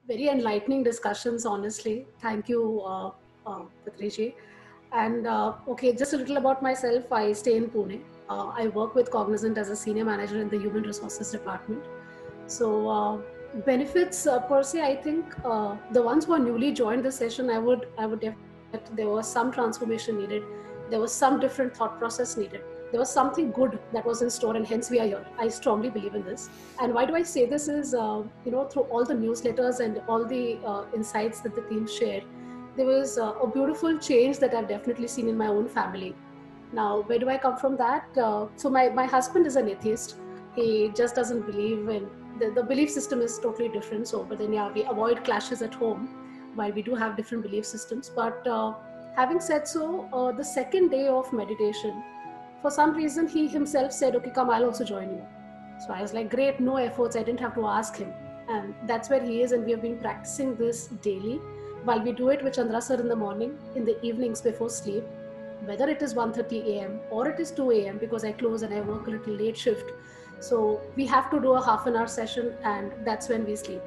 Very enlightening discussions, honestly. Thank you, Patriji. And okay, just a little about myself. I stay in Pune. I work with Cognizant as a senior manager in the human resources department. So benefits per se, I think the ones who are newly joined the session, I would definitely that there was some transformation needed. There was some different thought process needed. There was something good that was in store, and hence we are here. I strongly believe in this. And why do I say this is, through all the newsletters and all the insights that the team shared, there was a beautiful change that I've definitely seen in my own family. Now, where do I come from that? So my husband is an atheist. He just doesn't believe in the belief system is totally different. So, but then yeah, we avoid clashes at home while we do have different belief systems. But having said so, the second day of meditation, for some reason, he himself said, "Okay, come, I'll also join you." So I was like, "Great, no efforts. I didn't have to ask him." And that's where he is. And we have been practicing this daily. While we do it with Chandra sir in the morning, in the evenings before sleep, whether it is 1:30 a.m. or it is 2 a.m. because I close and I work a little late shift. So we have to do a half an hour session, and that's when we sleep.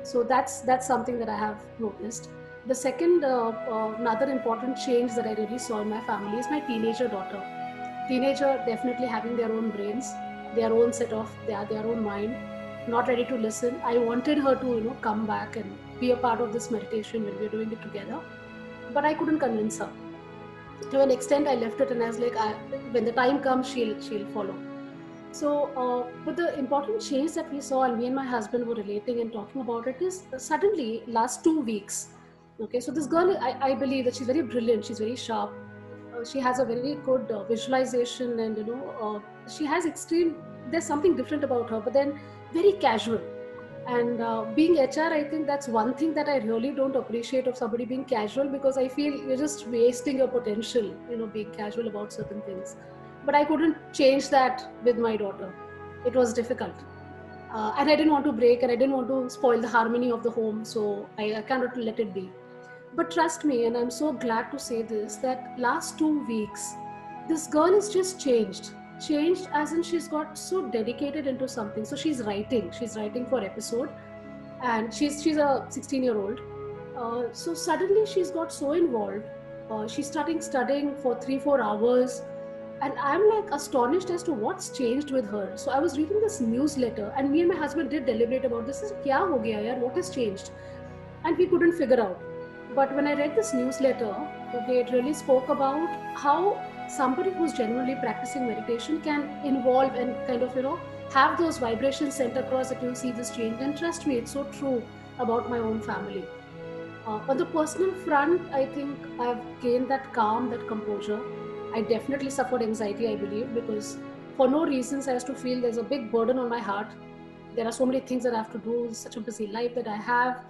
So that's something that I have noticed. The second, another important change that I really saw in my family is my teenager daughter. Teenager definitely having their own brains, their own set of their own mind, not ready to listen. I wanted her to come back and be a part of this meditation when we're doing it together, but I couldn't convince her. To an extent, I left it, and I was like, when the time comes, she'll follow. So, but the important change that we saw, and me and my husband were relating and talking about it, is suddenly last 2 weeks. Okay, so this girl, I believe that she's very brilliant. She's very sharp. She has a very good visualization, and she has extreme. There's something different about her, but then very casual. And being HR, I think that's one thing that I really don't appreciate of somebody being casual, because I feel you're just wasting your potential, being casual about certain things. But I couldn't change that with my daughter. It was difficult. And I didn't want to break, and I didn't want to spoil the harmony of the home. So I cannot let it be. But trust me, and I'm so glad to say this, that last 2 weeks, this girl has just changed. Changed as in she's got so dedicated into something. So she's writing. She's writing for episode, and she's a 16-year-old. So suddenly she's got so involved. She's starting studying for 3-4 hours, and I'm like astonished as to what's changed with her. So I was reading this newsletter, and me and my husband did deliberate about this. Is kya ho gaya yaar? What has changed? And we couldn't figure out. But when I read this newsletter, okay, it really spoke about how somebody who's genuinely practicing meditation can involve and kind of, have those vibrations sent across, that you'll see this change. And trust me, it's so true about my own family. On the personal front, I think I've gained that calm, that composure. I definitely suffered anxiety, I believe, because for no reasons I used to feel there's a big burden on my heart. There are so many things that I have to do, such a busy life that I have.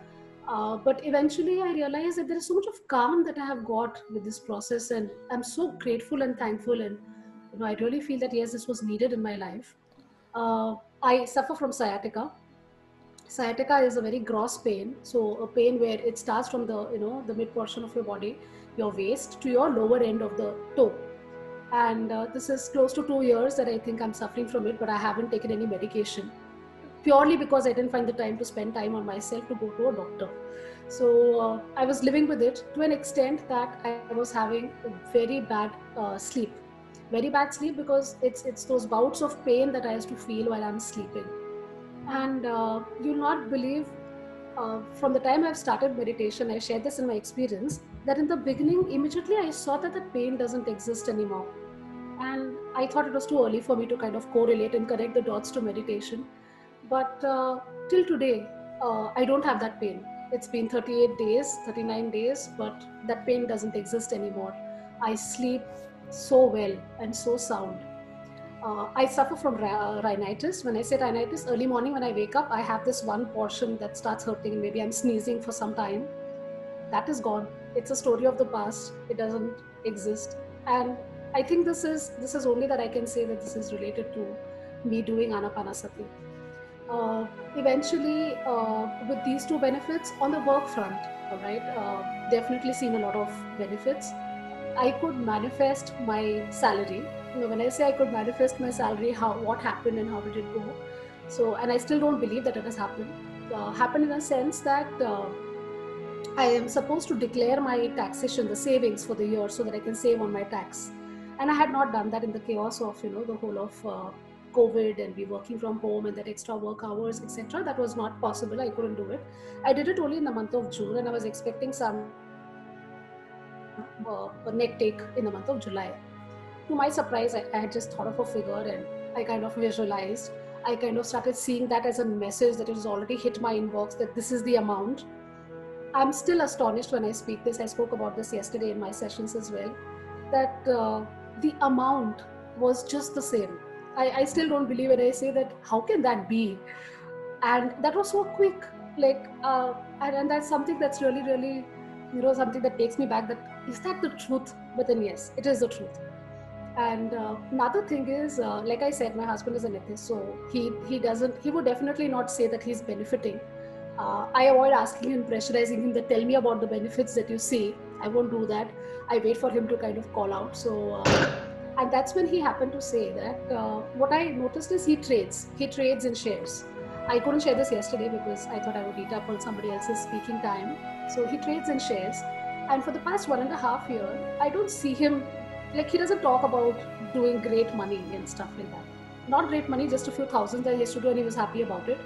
But eventually I realized that there is so much of calm that I have got with this process, and I'm so grateful and thankful. And I really feel that yes, this was needed in my life. I suffer from sciatica. Sciatica is a very gross pain, so a pain where it starts from the mid portion of your body, your waist, to your lower end of the toe. And this is close to 2 years that I think I'm suffering from it, but I haven't taken any medication, purely because I didn't find the time to spend time on myself to go to a doctor. So I was living with it to an extent that I was having very bad sleep, very bad sleep, because it's those bouts of pain that I used to feel while I'm sleeping. And you'll not believe, from the time I've started meditation, I shared this in my experience, that in the beginning, immediately I saw that the pain doesn't exist anymore. And I thought it was too early for me to kind of correlate and connect the dots to meditation. But till today, I don't have that pain. It's been 38 days, 39 days, but that pain doesn't exist anymore. I sleep so well and so sound. I suffer from rhinitis. When I say rhinitis, early morning when I wake up, I have this one portion that starts hurting, and maybe I'm sneezing for some time. That is gone. It's a story of the past. It doesn't exist. And I think this is only that I can say that this is related to me doing Anapanasati. Eventually, with these two benefits on the work front, all right, definitely seen a lot of benefits. I could manifest my salary. When I say I could manifest my salary, what happened and how did it go? So, and I still don't believe that it has happened. happened in a sense that I am supposed to declare my taxation, the savings for the year, so that I can save on my tax. And I had not done that in the chaos of the whole of COVID and we working from home and that extra work hours, etc. That was not possible. I couldn't do it. I did it only in the month of June, and I was expecting some a net take in the month of July. To my surprise, I had just thought of a figure and I kind of visualized. I kind of started seeing that as a message that it has already hit my inbox that this is the amount. I'm still astonished when I speak this. I spoke about this yesterday in my sessions as well, that the amount was just the same. I still don't believe it. I say that how can that be? And that was so quick. And that's something that's really, really, something that takes me back. That is that the truth? But then yes, it is the truth. And another thing is, like I said, my husband is an ethist, so he would definitely not say that he's benefiting. I avoid asking him, pressurizing him that tell me about the benefits that you see. I won't do that. I wait for him to kind of call out. So, and that's when he happened to say that what I noticed is he trades in shares. I couldn't share this yesterday because I thought I would eat up on somebody else's speaking time. So he trades in shares. And for the past 1.5 years, I don't see him, like he doesn't talk about doing great money and stuff like that. Not great money, just a few thousand that he used to do and he was happy about it.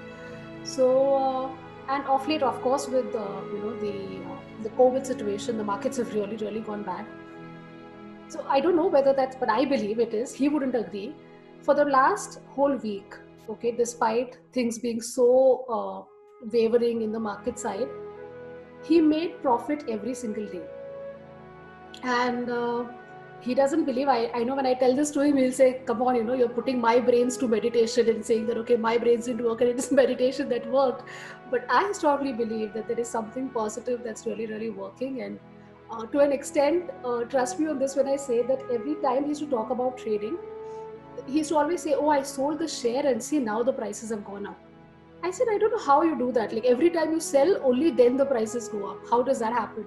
So, and of late, of course, with the COVID situation, the markets have really, really gone bad. So I don't know whether that's, but I believe it is. He wouldn't agree. For the last whole week, okay, despite things being so wavering in the market side, he made profit every single day. And he doesn't believe, I know when I tell this to him, he'll say, come on, you're putting my brains to meditation and saying that, okay, my brains didn't work and it is meditation that worked. But I strongly believe that there is something positive that's really, really working. And to an extent, trust me on this when I say that every time he used to talk about trading, he used to always say, oh, I sold the share and see now the prices have gone up. I said, I don't know how you do that. Like every time you sell, only then the prices go up. How does that happen?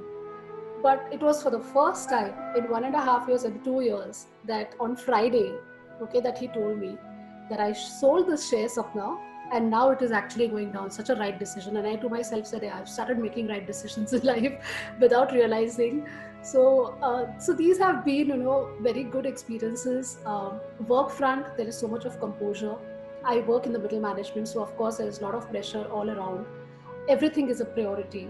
But it was for the first time in 1.5 years and 2 years that on Friday, okay, that he told me that I sold the shares Sapna and now it is actually going down. Such a right decision. And I to myself said, yeah, I've started making right decisions in life without realizing. So these have been, very good experiences. Work front, there is so much of composure. I work in the middle management, so of course there is a lot of pressure all around. Everything is a priority.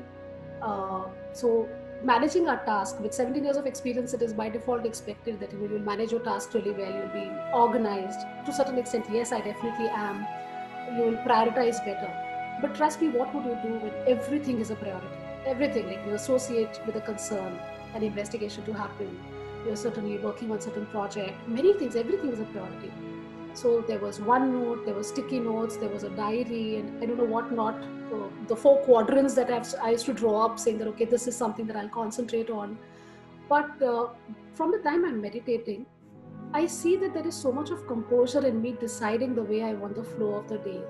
So managing our task with 17 years of experience, it is by default expected that you will manage your task really well. You'll be organized to a certain extent. Yes, I definitely am. You will prioritize better. But trust me, what would you do when everything is a priority? Everything, like you associate with a concern, an investigation to happen. You're certainly working on certain project. Many things, everything is a priority. So there was OneNote, there was sticky notes, there was a diary, and I don't know what not. The 4 quadrants that I used to draw up saying that, okay, this is something that I'll concentrate on. But from the time I'm meditating, I see that there is so much of composure in me deciding the way I want the flow of the day.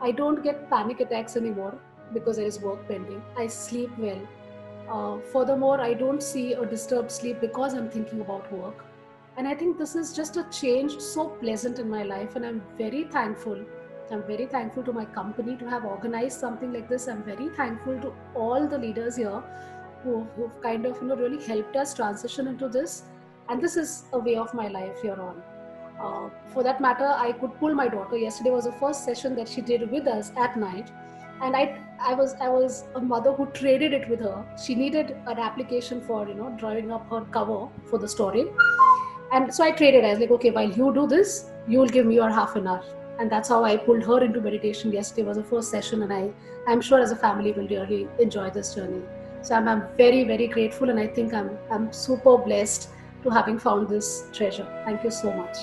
I don't get panic attacks anymore because there is work pending. I sleep well. Furthermore, I don't see a disturbed sleep because I'm thinking about work. And I think this is just a change so pleasant in my life. And I'm very thankful. I'm very thankful to my company to have organized something like this. I'm very thankful to all the leaders here who've kind of, really helped us transition into this. And this is a way of my life here on. For that matter, I could pull my daughter. Yesterday was the first session that she did with us at night. And I was a mother who traded it with her. She needed an application for, drawing up her cover for the story. And so I traded. I was like, okay, while you do this, you will give me your half an hour. And that's how I pulled her into meditation. Yesterday was the first session, and I'm sure as a family will really enjoy this journey. So I'm very, very grateful, and I think I'm super blessed to having found this treasure. Thank you so much.